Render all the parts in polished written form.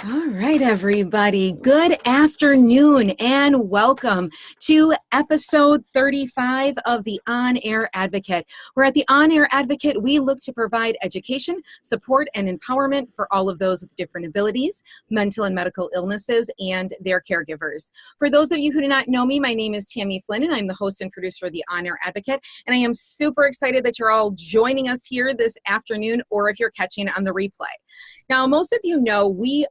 All right, everybody. Good afternoon and welcome to episode 35 of the On-Air Advocate. Where at the On-Air Advocate, we look to provide education, support, and empowerment for all of those with different abilities, mental and medical illnesses, and their caregivers. For those of you who do not know me, my name is Tammy Flynn, and I'm the host and producer of the On-Air Advocate. And I am super excited that you're all joining us here this afternoon, or if you're catching it on the replay. Now, most of you know we're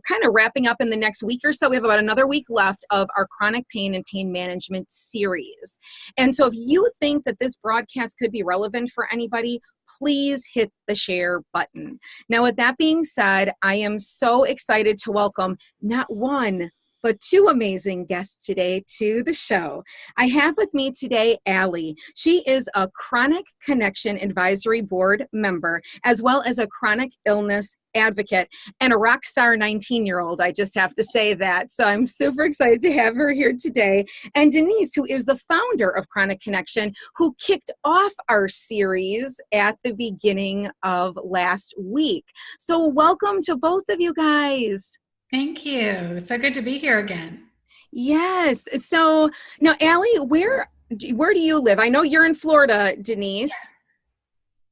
kind of wrapping up in the next week or so. We have about another week left of our chronic pain and pain management series. And so if you think that this broadcast could be relevant for anybody, please hit the share button. Now, with that being said, I am so excited to welcome not one, but two amazing guests today to the show. I have with me today Aly. She is a Chronic Connection Advisory Board member, as well as a chronic illness advocate and a rock star 19-year-old. I just have to say that. So I'm super excited to have her here today. And Denise, who is the founder of Chronic Connection, who kicked off our series at the beginning of last week. So welcome to both of you guys. Thank you. So good to be here again. Yes. So now, Aly, where do you live? I know you're in Florida, Denise. Yes.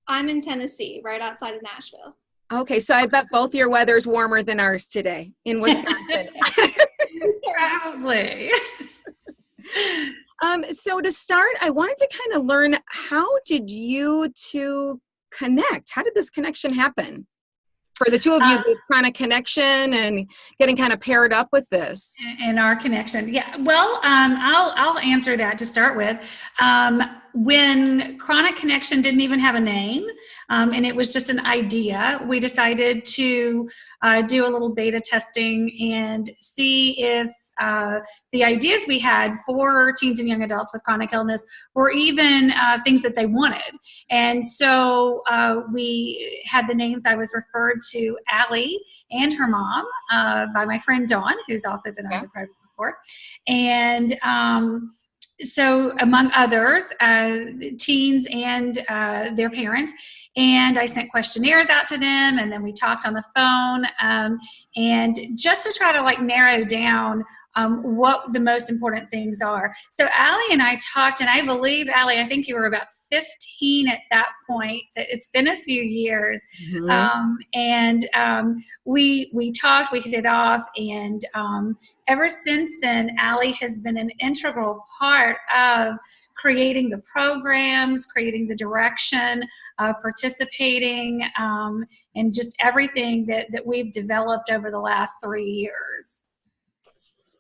I'm in Tennessee, right outside of Nashville. Okay, so I bet both your weather's warmer than ours today in Wisconsin. Probably. So to start, I wanted to kind of learn, how did you two connect? How did this connection happen? For the two of you, with Chronic Connection and getting kind of paired up with this. In our connection. Yeah. Well, I'll answer that to start with. When Chronic Connection didn't even have a name, and it was just an idea, we decided to do a little beta testing and see if the ideas we had for teens and young adults with chronic illness were even things that they wanted. And so we had the names. I was referred to Aly and her mom by my friend Dawn, who's also been on the program before. And so among others, teens and their parents. And I sent questionnaires out to them, and then we talked on the phone, and just to try to narrow down what the most important things are. So Aly and I talked, and I believe, Aly, I think you were about 15 at that point. So it's been a few years. Mm-hmm. We talked, we hit it off, and ever since then, Aly has been an integral part of creating the programs, creating the direction, participating, and just everything that we've developed over the last 3 years.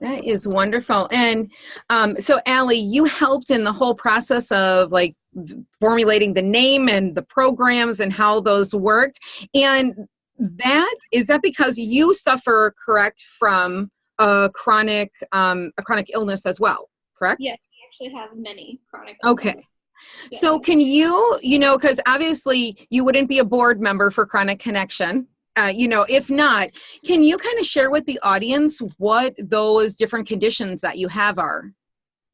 That is wonderful. And so Aly, you helped in the whole process of formulating the name and the programs and how those worked. And is that because you suffer, correct, from a chronic illness as well, correct? Yes, we actually have many chronic illnesses. Okay. Yeah. So can you, because obviously you wouldn't be a board member for Chronic Connection. If not, can you kind of share with the audience what those different conditions that you have are?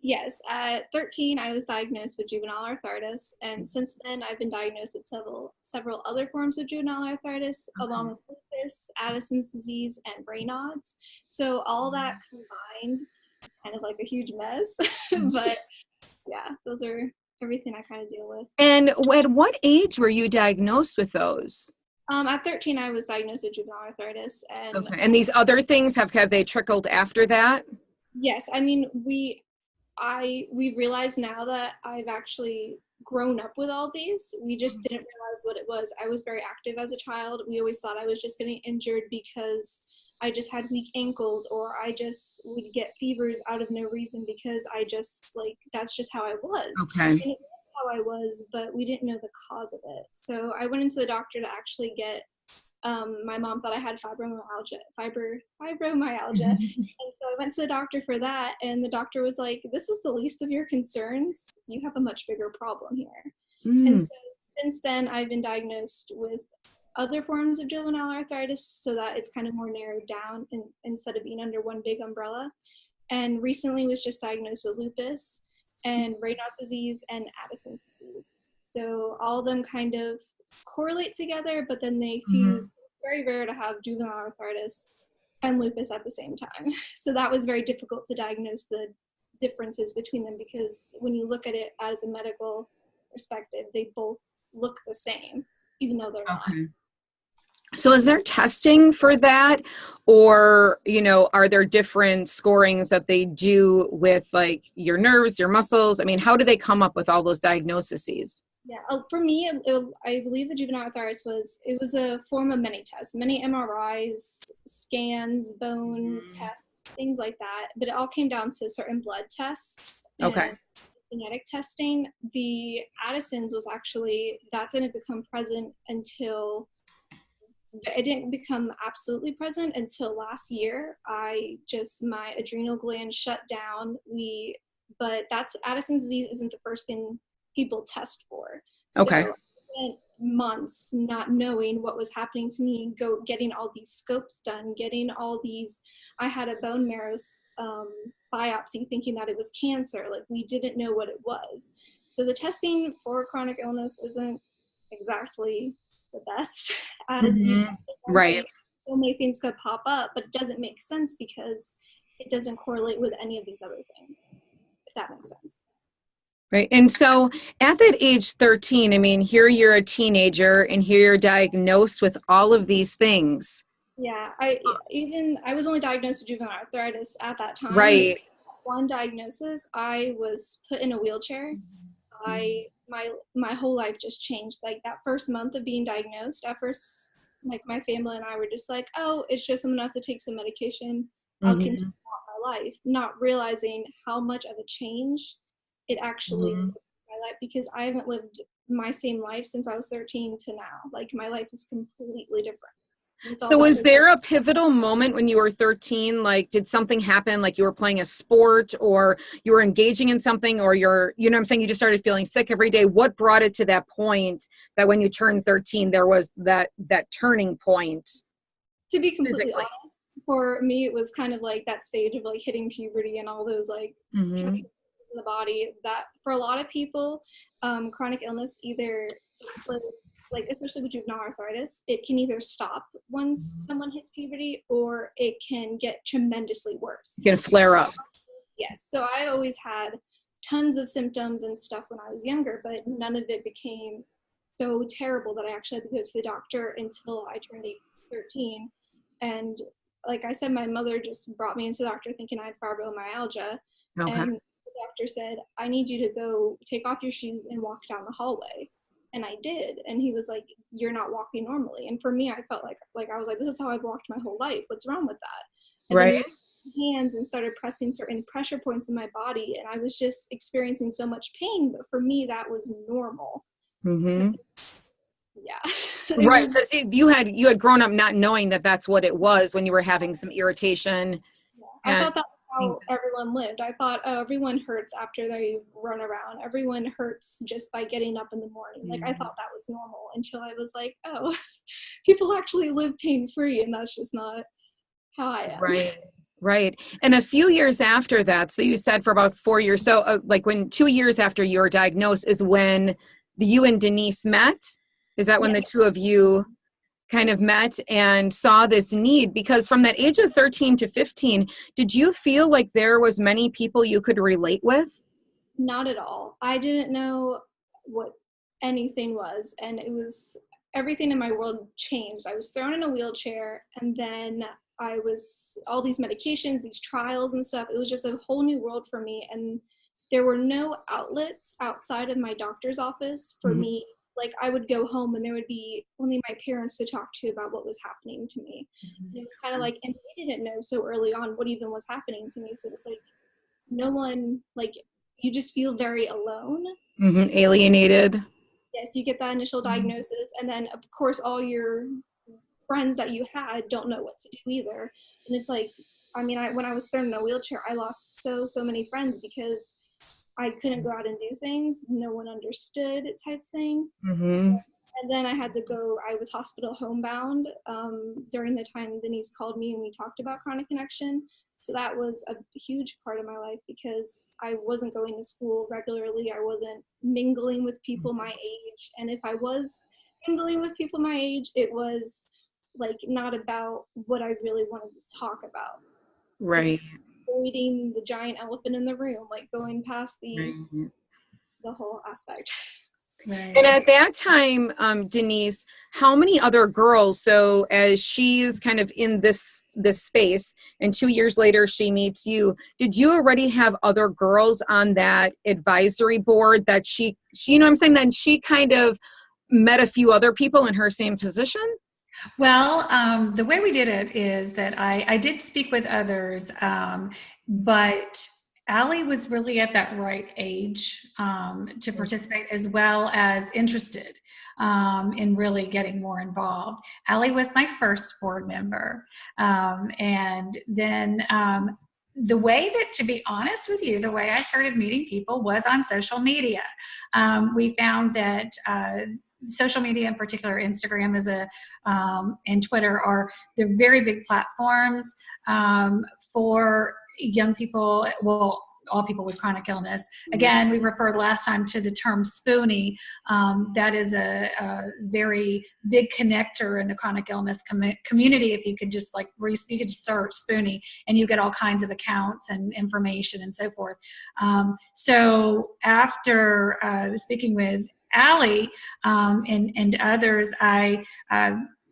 Yes. At 13, I was diagnosed with juvenile arthritis. And since then, I've been diagnosed with several other forms of juvenile arthritis, along with lupus, Addison's disease, and Raynaud's. So all that combined is kind of like a huge mess. But yeah, those are everything I kind of deal with. And at what age were you diagnosed with those? At 13, I was diagnosed with juvenile arthritis. And these other things, have they trickled after that? Yes. I mean, we realized now that I've actually grown up with all these. We just didn't realize what it was. I was very active as a child. We always thought I was just getting injured because I just had weak ankles, or I just would get fevers out of no reason because I just that's just how I was. Okay. And it was how I was, but we didn't know the cause of it. So I went into the doctor to actually get, my mom thought I had fibromyalgia. And so I went to the doctor for that, and the doctor was like, this is the least of your concerns. You have a much bigger problem here. And so since then, I've been diagnosed with other forms of juvenile arthritis so that it's kind of more narrowed down instead of being under one big umbrella. And recently was just diagnosed with lupus and Raynaud's disease and Addison's disease. So all of them kind of correlate together, but then they fuse. It's very rare to have juvenile arthritis and lupus at the same time. So that was very difficult to diagnose the differences between them, because when you look at it as a medical perspective, they both look the same, even though they're not. Okay. So is there testing for that, or, you know, are there different scorings that they do with like your nerves, your muscles? I mean, how do they come up with all those diagnoses? Yeah, for me, I believe the juvenile arthritis was a form of many tests, many MRIs, scans, bone tests, things like that. But it all came down to certain blood tests Okay. and genetic testing. The Addison's was actually, that didn't become present until, it didn't become absolutely present until last year. My adrenal gland shut down. But that's, Addison's disease isn't the first thing people test for. Okay. So I spent months not knowing what was happening to me, getting all these scopes done, getting all these, I had a bone marrow biopsy thinking that it was cancer. Like, we didn't know what it was. So the testing for chronic illness isn't exactly the best, as you Right. so many things could pop up, but it doesn't make sense because it doesn't correlate with any of these other things, if that makes sense. Right. And so at that age 13, I mean, here you're a teenager and here you're diagnosed with all of these things. Yeah, I was only diagnosed with juvenile arthritis at that time. Right. One diagnosis, I was put in a wheelchair. My whole life just changed. Like, that first month of being diagnosed, at first, like, my family and I were just like, oh, it's just, I'm gonna have to take some medication. I'll continue on my life, not realizing how much of a change it actually made my life, because I haven't lived my same life since I was 13 to now. Like, my life is completely different. So was there a pivotal moment when you were 13? Like, did something happen? Like, you were playing a sport, or you were engaging in something, or you know what I'm saying, you just started feeling sick every day? What brought it to that point that when you turned 13, there was that turning point? To be completely physically honest, for me, it was kind of like that stage of like hitting puberty and all those like chemicals in the body, that for a lot of people, chronic illness, either it's like especially with juvenile arthritis, it can either stop once someone hits puberty, or it can get tremendously worse. You can flare up. Yes. So I always had tons of symptoms and stuff when I was younger, but none of it became so terrible that I actually had to go to the doctor until I turned 13. And like I said, my mother just brought me into the doctor thinking I had fibromyalgia. Okay. And the doctor said, I need you to go take off your shoes and walk down the hallway. And I did. And he was like, you're not walking normally. And for me, I felt like I was like, this is how I've walked my whole life. What's wrong with that? And right. Hands and started pressing certain pressure points in my body. And I was just experiencing so much pain. But for me, that was normal. Yeah. Right. So you had grown up not knowing that that's what it was when you were having some irritation. Yeah. I thought that's how everyone lived. I thought, oh, everyone hurts after they run around. Everyone hurts just by getting up in the morning. Like, I thought that was normal until I was like, oh, people actually live pain-free, and that's just not how I am. Right. Right. And a few years after that, so you said for about 4 years, so like when 2 years after you were diagnosed is when you and Denise met? Is that when the two of you kind of met and saw this need? Because from that age of 13 to 15, did you feel like there was many people you could relate with? Not at all. I didn't know what anything was, and it was, everything in my world changed. I was thrown in a wheelchair, and then I was, all these medications, these trials and stuff, it was just a whole new world for me. And there were no outlets outside of my doctor's office for me. Like, I would go home and there would be only my parents to talk to about what was happening to me. And it was kind of like, and they didn't know so early on what even was happening to me. So it's like, no one, like, you just feel very alone. Alienated. Yes, you get that initial diagnosis, and then of course all your friends that you had don't know what to do either. And it's like, I mean, when I was thrown in a wheelchair, I lost so many friends because I couldn't go out and do things. No one understood, type thing. And then I had to go, I was hospital homebound during the time Denise called me and we talked about chronic connection. So that was a huge part of my life because I wasn't going to school regularly. I wasn't mingling with people my age. And if I was mingling with people my age, it was like not about what I really wanted to talk about. Right. Avoiding the giant elephant in the room, like going past the whole aspect. Right. And at that time, Denise, how many other girls, so as she's kind of in this space and 2 years later she meets you, did you already have other girls on that advisory board that she you know what I'm saying, then she kind of met a few other people in her same position? Well, the way we did it is that I did speak with others, but Aly was really at that right age to participate, as well as interested in really getting more involved. Aly was my first board member. And then the way that, to be honest with you, the way I started meeting people was on social media. We found that social media, in particular Instagram is and Twitter, they're very big platforms for young people, well, all people with chronic illness. Again, we referred last time to the term Spoonie. That is a very big connector in the chronic illness community. If you could just you could just search Spoonie and you get all kinds of accounts and information and so forth. So after speaking with Aly and others,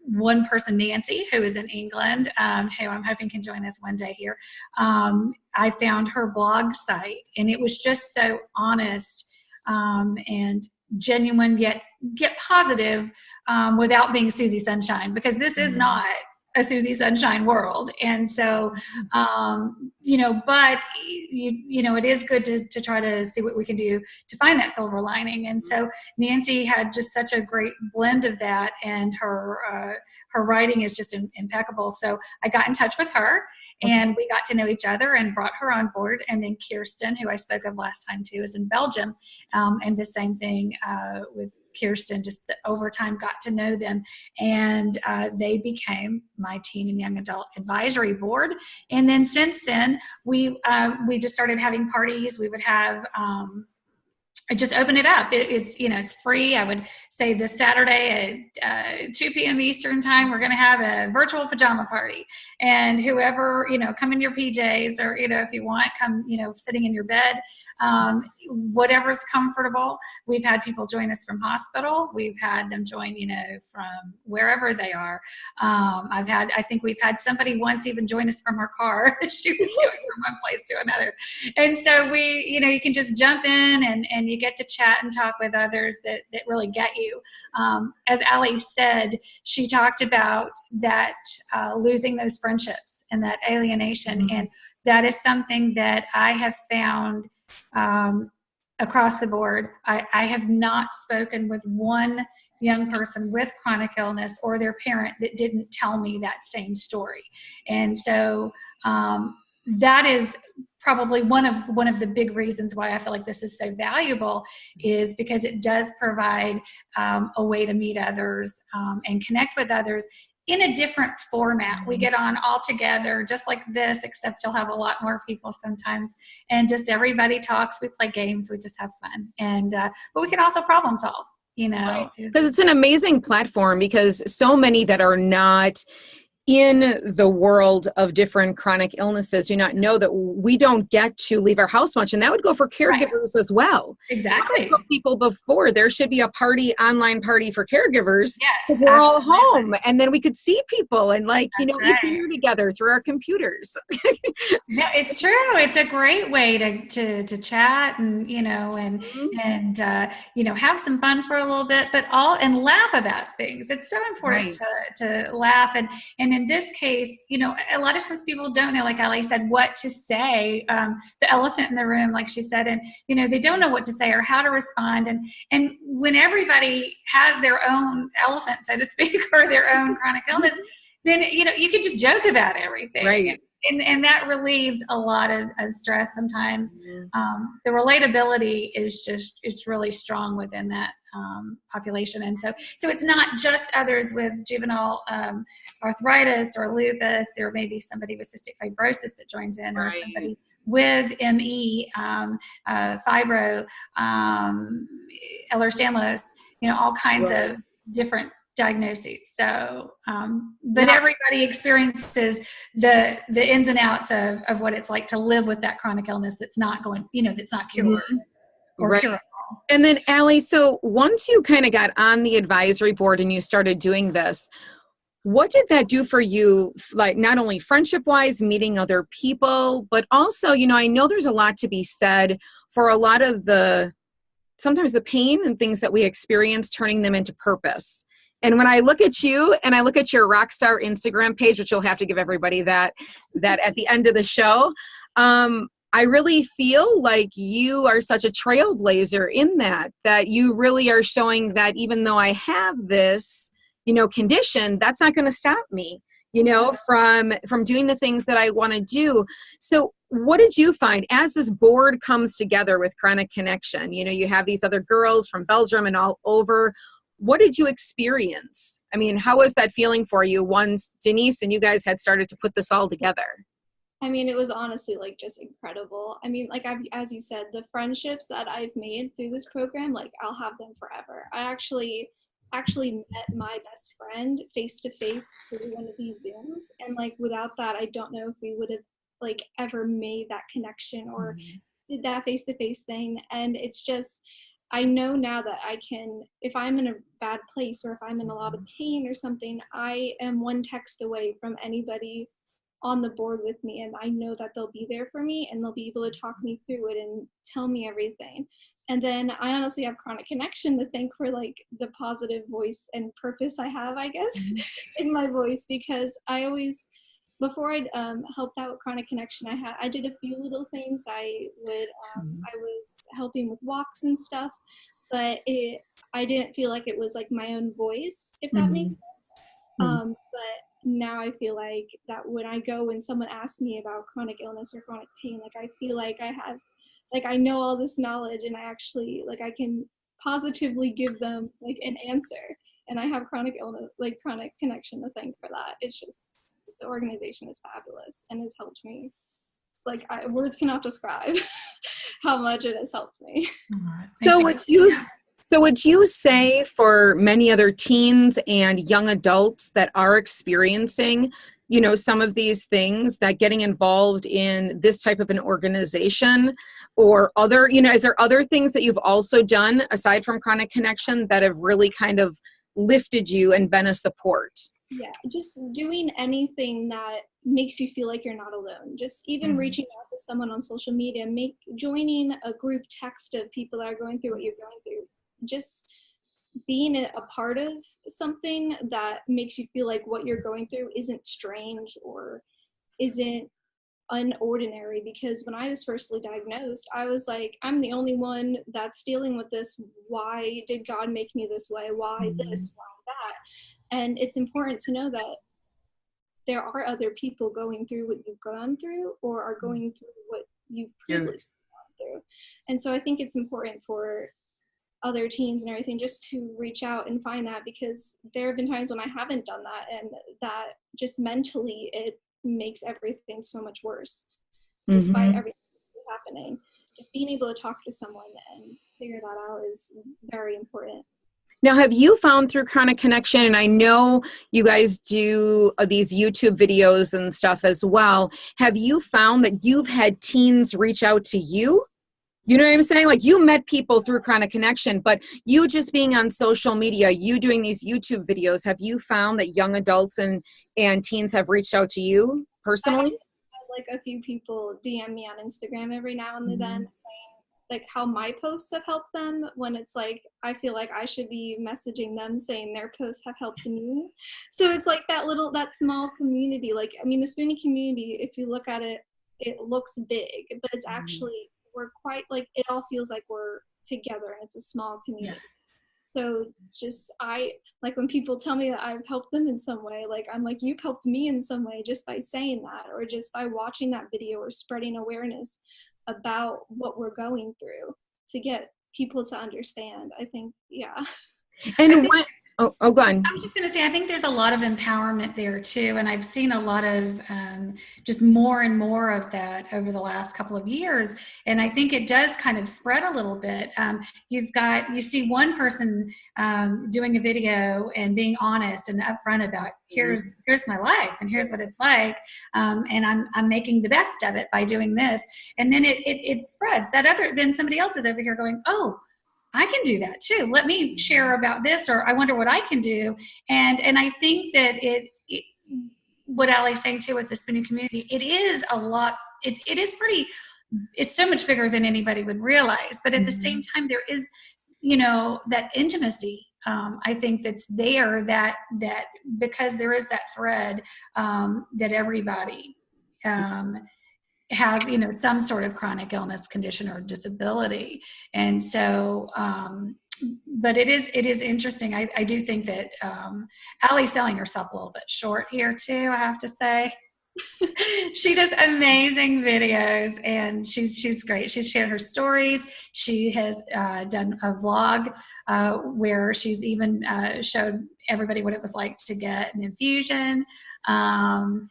one person, Nancy, who is in England, who I'm hoping can join us one day here, I found her blog site, and it was just so honest and genuine, yet positive, without being Susie Sunshine, because this is not a Susie Sunshine world. And so, but it is good to try to see what we can do to find that silver lining. And so Nancy had just such a great blend of that, and her writing is just impeccable. So I got in touch with her, and we got to know each other and brought her on board. And then Kirsten, who I spoke of last time too, is in Belgium. And the same thing with Kirsten, just over time got to know them, and they became my teen and young adult advisory board. And then since then, we just started having parties. We would have just open it up. It's free. I would say this Saturday at 2 p.m. Eastern time, we're going to have a virtual pajama party, and whoever, come in your PJs, or, if you want, come, sitting in your bed, whatever's comfortable. We've had people join us from hospital. We've had them join, from wherever they are. I think we've had somebody once even join us from her car. She was going from one place to another. And so you can just jump in and you get to chat and talk with others that really get you. As Aly said, she talked about that losing those friendships and that alienation. And that is something that I have found across the board. I have not spoken with one young person with chronic illness or their parent that didn't tell me that same story. And so that is probably one of the big reasons why I feel like this is so valuable, is because it does provide a way to meet others and connect with others in a different format. We get on all together just like this, except you'll have a lot more people sometimes, and just everybody talks, we play games, we just have fun. And but we can also problem solve, Right. Because it's an amazing platform, because so many that are not in the world of different chronic illnesses do not know that we don't get to leave our house much, and that would go for caregivers as well. Exactly. I told people before, there should be a online party for caregivers, because we're all absolutely. home, and then we could see people and That's eat right. dinner together through our computers. No, it's true. It's a great way to chat and have some fun for a little bit, and laugh about things. It's so important to laugh, and in this case, a lot of times people don't know, like Aly said, what to say. The elephant in the room, like she said, and they don't know what to say or how to respond. And when everybody has their own elephant, so to speak, or their own chronic illness, then you can just joke about everything. Right. And that relieves a lot of stress sometimes. The relatability it's really strong within that population. And so it's not just others with juvenile arthritis or lupus. There may be somebody with cystic fibrosis that joins in, or somebody with ME, fibro, Ehlers-Danlos, all kinds of different diagnoses. So, but everybody experiences the ins and outs of what it's like to live with that chronic illness that's not going, that's not cured or curable. And then Aly, so once you kind of got on the advisory board and you started doing this, what did that do for you, like not only friendship-wise, meeting other people, but also, I know there's a lot to be said for a lot of sometimes the pain and things that we experience, turning them into purpose. And when I look at you and I look at your Rockstar Instagram page, which you'll have to give everybody that at the end of the show, I really feel like you are such a trailblazer in that you really are showing that even though I have this, condition, that's not going to stop me, from doing the things that I want to do. So what did you find as this board comes together with Chronic Connection? You have these other girls from Belgium and all over. What did you experience? I mean, how was that feeling for you once Denise and you guys had started to put this all together? I mean, it was honestly like just incredible. I mean, like as you said, the friendships that I've made through this program, like I'll have them forever. I actually met my best friend face to face through one of these Zooms, and like without that, I don't know if we would have like ever made that connection or did that face to face thing. And it's just, I know now that I can, if I'm in a bad place or if I'm in a lot of pain or something, I am one text away from anybody on the board with me, and I know that they'll be there for me and they'll be able to talk me through it and tell me everything. And then I honestly have Chronic Connection to thank for like the positive voice and purpose I have, I guess, in my voice, because I always, before I helped out with Chronic Connection, I did a few little things. I was helping with walks and stuff, but I didn't feel like it was like my own voice, if that makes sense. But now I feel like that when I go and someone asks me about chronic illness or chronic pain, like I feel like I have, like I know all this knowledge and I actually, like I can positively give them like an answer. And I have Chronic Illness, like Chronic Connection to thank for that. It's just, the organization is fabulous and has helped me. Like words cannot describe how much it has helped me. So would you say for many other teens and young adults that are experiencing, some of these things, that getting involved in this type of an organization or other, is there other things that you've also done aside from Chronic Connection that have really kind of lifted you and been a support? Yeah, just doing anything that makes you feel like you're not alone. Just even reaching out to someone on social media, joining a group text of people that are going through what you're going through. Just being a part of something that makes you feel like what you're going through isn't strange or isn't unordinary. Because when I was firstly diagnosed, I was like, I'm the only one that's dealing with this. Why did God make me this way? Why this? Why that? And it's important to know that there are other people going through what you've gone through or are going through what you've previously gone through. And so I think it's important for other teens and everything just to reach out and find that, because there have been times when I haven't done that, and that just mentally it makes everything so much worse despite everything that's happening. Just being able to talk to someone and figure that out is very important. Now, have you found through Chronic Connection, and I know you guys do these YouTube videos and stuff as well, have you found that you've had teens reach out to you? You know what I'm saying? Like you met people through Chronic Connection, but you just being on social media, you doing these YouTube videos, have you found that young adults and teens have reached out to you personally? I have like a few people DM me on Instagram every now and then saying like how my posts have helped them, when it's like I feel like I should be messaging them saying their posts have helped me. So it's like that small community. Like, I mean, the Spoonie community, if you look at it, it looks big, but it's actually, we're quite like, it all feels like we're together and it's a small community. So just like when people tell me that I've helped them in some way, like I'm like, you've helped me in some way just by saying that, or just by watching that video or spreading awareness about what we're going through to get people to understand. I think, Oh, go on. I was just going to say, I think there's a lot of empowerment there too. And I've seen a lot of just more and more of that over the last couple of years. And I think it does kind of spread a little bit. You see one person doing a video and being honest and upfront about here's my life and here's what it's like. And I'm making the best of it by doing this. And then it spreads. Then somebody else is over here going, oh, I can do that too. Let me share about this, or I wonder what I can do. And I think that what Aly's saying too with the spinning community, it is a lot. It is pretty. It's so much bigger than anybody would realize. But at the same time, there is, that intimacy. I think that's there. That because there is that thread that everybody has, some sort of chronic illness, condition, or disability. And so, but it is interesting. I do think that Aly's selling herself a little bit short here too, I have to say. She does amazing videos and she's great. She's shared her stories. She has done a vlog where she's even showed everybody what it was like to get an infusion. And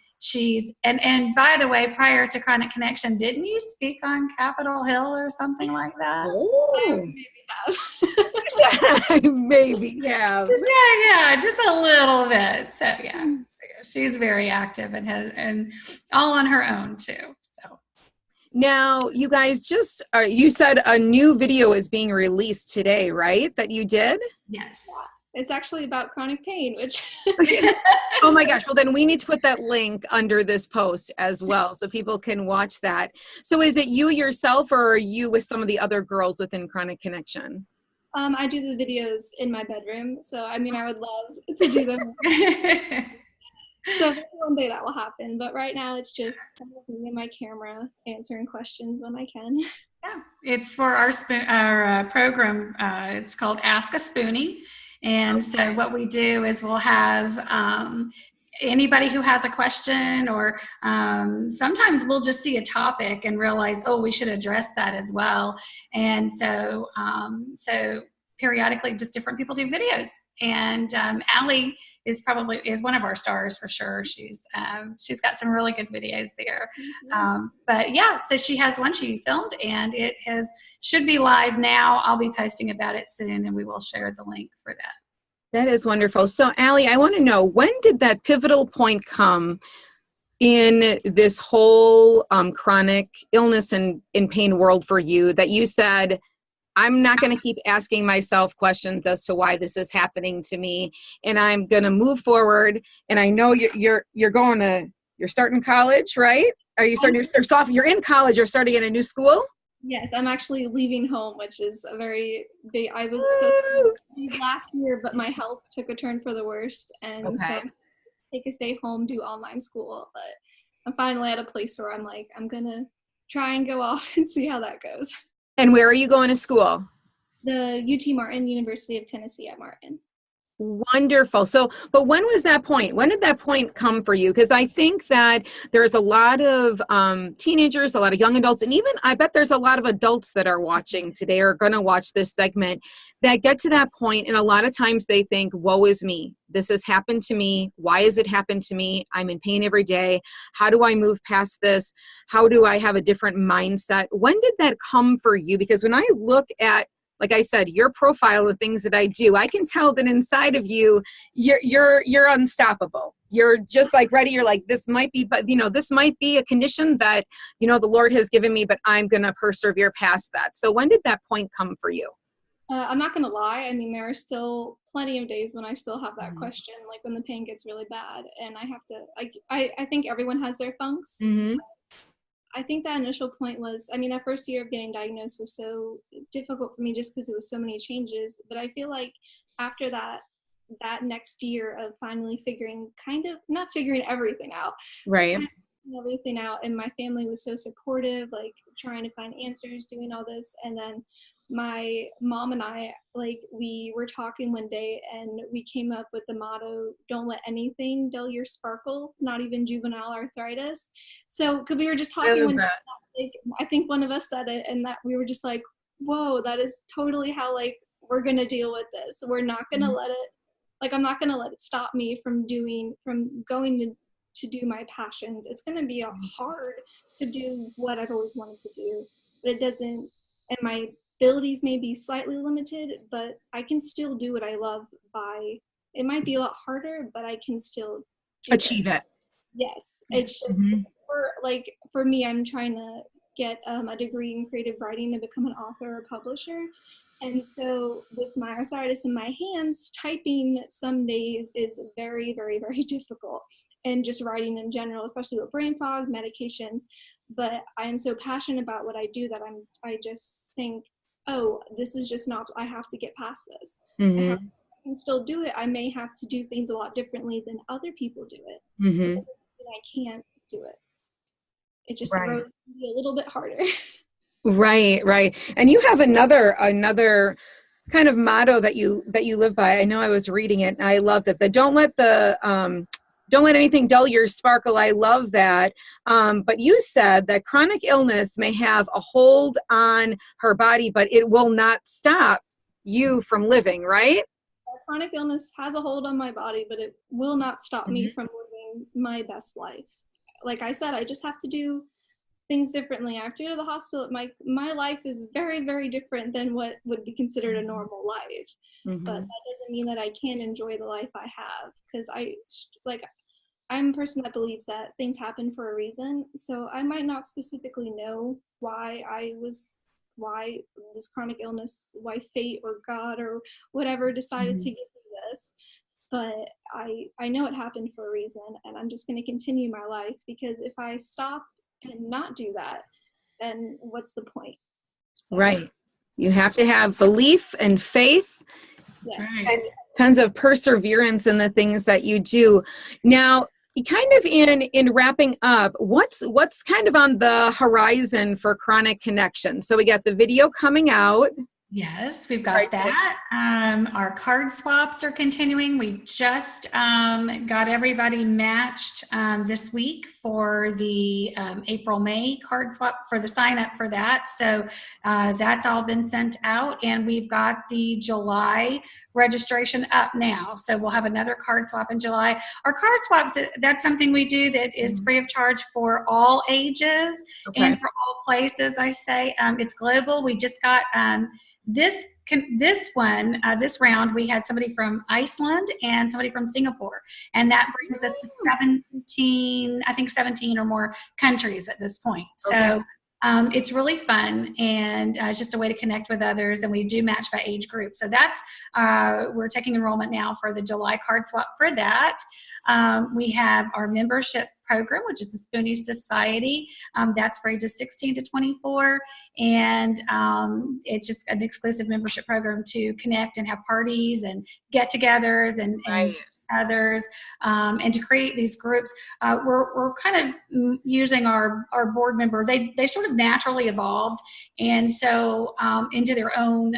by the way, prior to Chronic Connection, didn't you speak on Capitol Hill or something like that? Oh, maybe have. Yeah, just a little bit. So yeah, she's very active and all on her own too. So now, you guys you said a new video is being released today, right? That you did? Yes. It's actually about chronic pain, which... Oh my gosh. Well, then we need to put that link under this post as well so people can watch that. So is it you yourself or are you with some of the other girls within Chronic Connection? I do the videos in my bedroom. So, I would love to do them. So one day that will happen. But right now it's just me and my camera answering questions when I can. Yeah, it's for our program. It's called Ask a Spoonie. And so what we do is we'll have anybody who has a question, or sometimes we'll just see a topic and realize, oh, we should address that as well. And so periodically just different people do videos. And Aly is one of our stars for sure. She's got some really good videos there. But yeah, so she has one she filmed and it should be live now. I'll be posting about it soon and we will share the link for that. That is wonderful. So Aly, I want to know, when did that pivotal point come in this whole chronic illness and in pain world for you that you said, I'm not going to keep asking myself questions as to why this is happening to me, and I'm going to move forward. And I know you're starting college, right? Are you starting you're in college, you're starting in a new school? Yes, I'm actually leaving home, which is a very big, I was supposed to leave last year, but my health took a turn for the worst. And so take a stay home, do online school. But I'm finally at a place where I'm like, I'm going to try and go off and see how that goes. And where are you going to school? The UT Martin, University of Tennessee at Martin. Wonderful. So, but when was that point? When did that point come for you? Because I think that there's a lot of teenagers, a lot of young adults, and even I bet there's a lot of adults that are watching today or going to watch this segment that get to that point, and a lot of times they think, woe is me. This has happened to me. Why has it happened to me? I'm in pain every day. How do I move past this? How do I have a different mindset? When did that come for you? Because when I look at, like I said, your profile, the things that I do, I can tell that inside of you, you're unstoppable. You're just like ready. You're like, this might be, but this might be a condition that, the Lord has given me, but I'm going to persevere past that. So when did that point come for you? I'm not going to lie. There are still plenty of days when I still have that question, like when the pain gets really bad and I have to, I think everyone has their funks. Mm-hmm. I think that initial point was, that first year of getting diagnosed was so difficult for me just because it was so many changes. But I feel like after that next year of finally not figuring everything out. Right. Everything out. And my family was so supportive, like trying to find answers, doing all this. And then my mom and I, we were talking one day and we came up with the motto, don't let anything dull your sparkle, not even juvenile arthritis. So, because we were just talking one day, I think one of us said it, and that we were just like, whoa, that is totally how we're going to deal with this. We're not going to let it like, I'm not going to let it stop me from going to do my passions. It's going to be hard to do what I've always wanted to do, but it doesn't, and my abilities may be slightly limited, but I can still do what I love it might be a lot harder, but I can still achieve it. Yes. It's just for me, I'm trying to get a degree in creative writing to become an author or publisher. And so with my arthritis in my hands, typing some days is very, very, very difficult. And just writing in general, especially with brain fog, medications. But I am so passionate about what I do that I just think, oh, this is just not, I have to get past this. I can still do it. I may have to do things a lot differently than other people do it. I can't do it. It just throws me a little bit harder. Right. And you have another kind of motto that you live by. I know I was reading it and I loved it. That don't let anything dull your sparkle. I love that. But you said that chronic illness may have a hold on her body, but it will not stop you from living, right? Chronic illness has a hold on my body, but it will not stop me from living my best life. Like I said, I just have to do things differently. I have to go to the hospital. My life is very, very different than what would be considered a normal life. But that doesn't mean that I can't enjoy the life I have, because I'm a person that believes that things happen for a reason. So I might not specifically know why this chronic illness, why fate or God or whatever decided to give me this. But I know it happened for a reason, and I'm just going to continue my life, because if I stop and not do that, then what's the point? Right. You have to have belief and faith and tons of perseverance in the things that you do. Now, kind of in wrapping up, what's kind of on the horizon for Chronic Connection? So we got the video coming out. Yes, we've got that. Our card swaps are continuing. We just got everybody matched this week for the April-May card swap, for the sign up for that. So that's all been sent out, and we've got the July registration up now. So we'll have another card swap in July. Our card swaps, that's something we do that is free of charge for all ages and for all places, I say. It's global. We just got this round, we had somebody from Iceland and somebody from Singapore, and that brings us to 17 or more countries at this point. So it's really fun, and it's just a way to connect with others, and we do match by age group. So that's we're taking enrollment now for the July card swap for that. We have our membership program, which is the Spoonie Society. That's for ages 16 to 24. And it's just an exclusive membership program to connect and have parties and get-togethers and others, and to create these groups. We're kind of using our board member. They sort of naturally evolved, and so into their own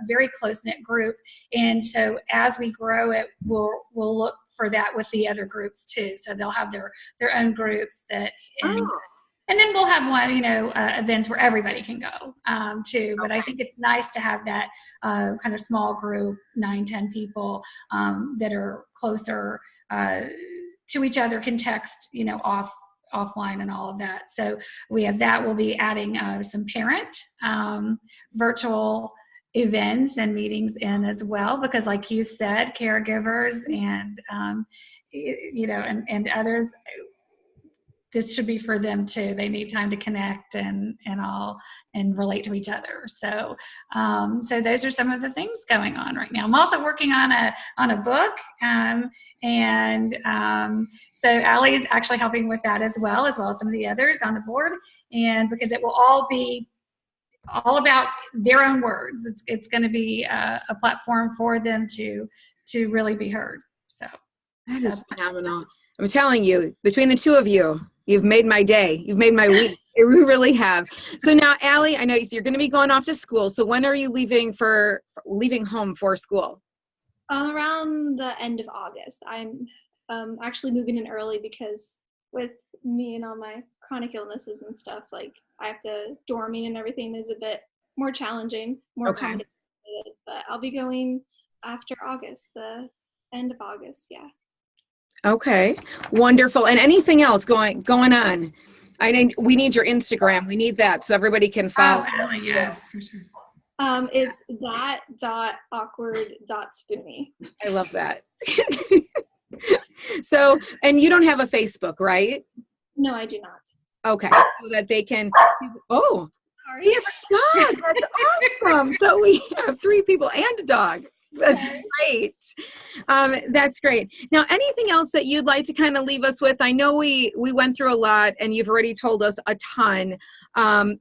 very close-knit group. And so as we grow it, we'll look for that with the other groups too. So they'll have their own groups that, and then we'll have one, events where everybody can go too. But I think it's nice to have that kind of small group, 9-10 people that are closer to each other, can text, offline and all of that. So we have that. We'll be adding some parent virtual events and meetings in as well, because like you said, caregivers and and others, this should be for them too. They need time to connect and relate to each other. So so those are some of the things going on right now. I'm also working on a book, so Aly is actually helping with that as well as some of the others on the board, and because it will all be all about their own words. It's going to be a platform for them to really be heard. So that is phenomenal. I'm telling you, between the two of you, you've made my day. You've made my week. You really have. So now, Aly, I know you're going to be going off to school. So when are you leaving home for school? Around the end of August. I'm actually moving in early, because with me and all my chronic illnesses and stuff, like I have to dorming and everything is a bit more challenging, more complicated. But I'll be going after August, the End of August, yeah. Okay, wonderful. And anything else going on? We need your Instagram. We need that so everybody can follow. Oh, yes, for sure. It's that.awkward.spoony. I love that. So, and you don't have a Facebook, right? No, I do not. Okay, so that they can, oh, Sorry. we have a dog. That's awesome. So we have 3 people and a dog. That's great. That's great. Now, anything else that you'd like to kind of leave us with? I know we went through a lot and you've already told us a ton.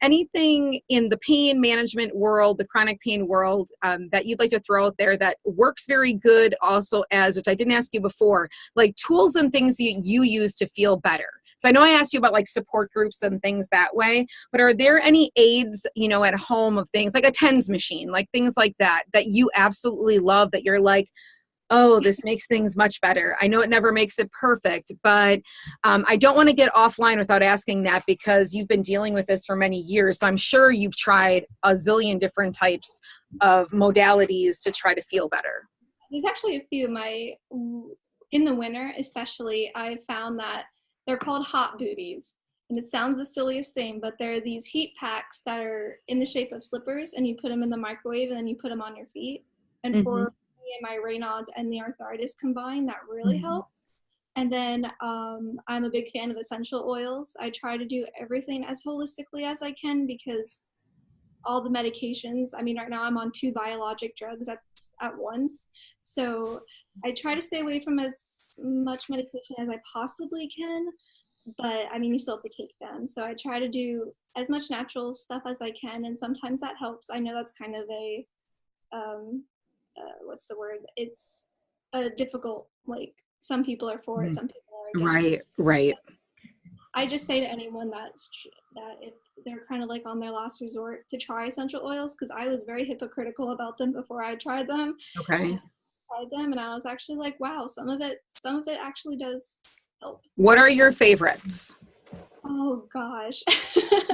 Anything in the pain management world, the chronic pain world, that you'd like to throw out there that works very good also as, which I didn't ask you before, like tools and things you use to feel better? So I know I asked you about like support groups and things that way, but are there any aids, at home of things like a TENS machine, like things like that you absolutely love, that you're like, oh, this makes things much better? I know it never makes it perfect, but I don't want to get offline without asking that, because you've been dealing with this for many years. So I'm sure you've tried a zillion different types of modalities to try to feel better. There's actually a few. In the winter, especially, I found that they're called hot booties. And it sounds the silliest thing, but they're these heat packs that are in the shape of slippers, and you put them in the microwave and then you put them on your feet. And for me and my Raynaud and the arthritis combined, that really helps. And then I'm a big fan of essential oils. I try to do everything as holistically as I can, because all the medications, I mean, right now I'm on 2 biologic drugs at once. So I try to stay away from as much medication as I possibly can, but I mean, you still have to take them. So I try to do as much natural stuff as I can, and sometimes that helps. I know that's kind of a, what's the word? It's a difficult, like, some people are for it, some people are against it. Right. I just say to anyone that if they're kind of like on their last resort, to try essential oils, because I was very hypocritical about them before I tried them. Okay. I tried them and I was actually like, wow, some of it actually does help. What are your favorites? Oh gosh.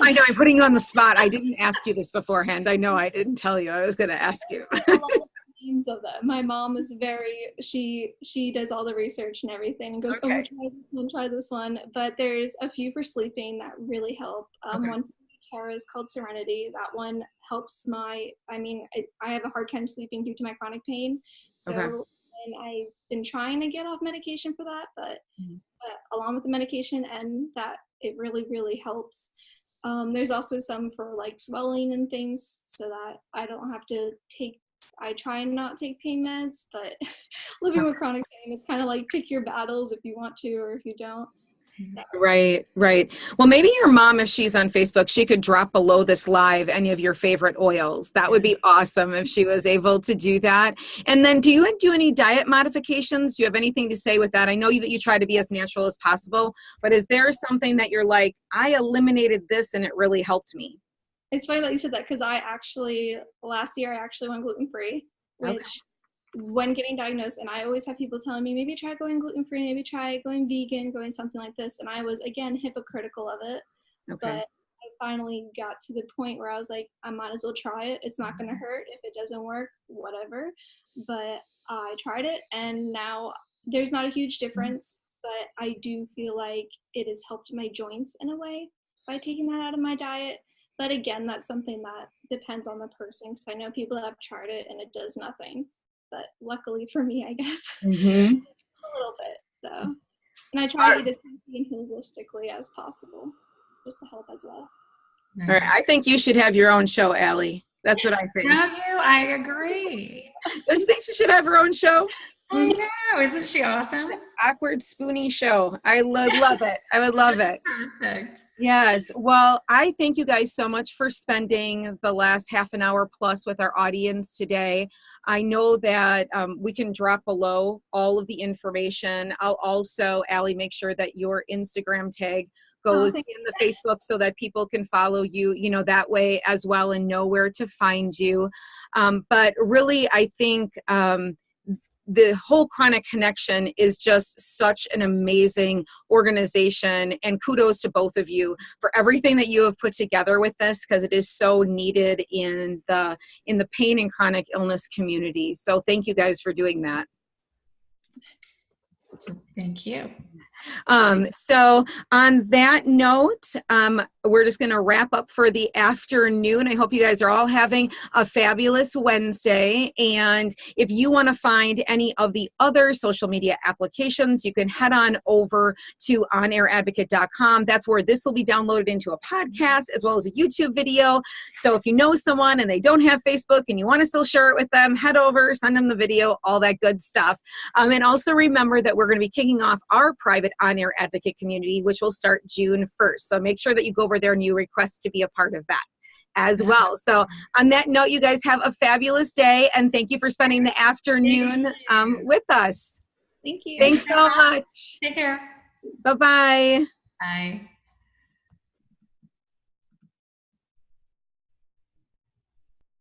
I know I'm putting you on the spot. I didn't ask you this beforehand. I know I didn't tell you. I was going to ask you. Names of them. My mom is she does all the research and everything and goes, Okay. Oh, try this one. But there's a few for sleeping that really help. One for Tara is called Serenity. That one helps I have a hard time sleeping due to my chronic pain. So and I've been trying to get off medication for that, but along with the medication and that, it really, really helps. There's also some for like swelling and things, so that I don't have to I try and not take pain meds, but living with chronic pain, it's kind of like pick your battles if you want to or if you don't. Right. Well, maybe your mom, if she's on Facebook, she could drop below this live any of your favorite oils. That would be awesome if she was able to do that. And then do you do any diet modifications? Do you have anything to say with that? I know that you try to be as natural as possible, but is there something that you're like, I eliminated this and it really helped me? It's funny that you said that, because last year I actually went gluten-free, which when getting diagnosed, and I always have people telling me, maybe try going gluten-free, maybe try going vegan, going something like this. And I was, again, hypocritical of it. But I finally got to the point where I was like, I might as well try it. It's not going to hurt. If it doesn't work, whatever. But I tried it, and now there's not a huge difference, but I do feel like it has helped my joints in a way by taking that out of my diet. But again, that's something that depends on the person, because I know people that have tried it and it does nothing. But luckily for me, I guess, a little bit. So, and I try to eat as healthy and holistically as possible, just to help as well. All right. I think you should have your own show, Aly. That's what I think. I agree. Don't you think she should have her own show? I know. Isn't she awesome? Awkward Spoony show. I would love it. I would love it. Perfect. Yes. Well, I thank you guys so much for spending the last half an hour plus with our audience today. I know that we can drop below all of the information. I'll also, Aly, make sure that your Instagram tag goes in the Facebook so that people can follow you, that way as well, and know where to find you. But really, I think the whole Chronic Connection is just such an amazing organization, and kudos to both of you for everything that you have put together with this, because it is so needed in the pain and chronic illness community. So thank you guys for doing that. Thank you. So on that note, we're just going to wrap up for the afternoon. I hope you guys are all having a fabulous Wednesday. And if you want to find any of the other social media applications, you can head on over to onairadvocate.com. That's where this will be downloaded into a podcast as well as a YouTube video. So if you know someone and they don't have Facebook and you want to still share it with them, head over, send them the video, all that good stuff. And also remember that we're going to be kicking off our private on-air advocate community, which will start June 1st. So make sure that you go over there and you request to be a part of that as well. So on that note, you guys have a fabulous day, and thank you for spending the afternoon with us. Thank you. Thanks so much. Take care. Bye-bye. Bye.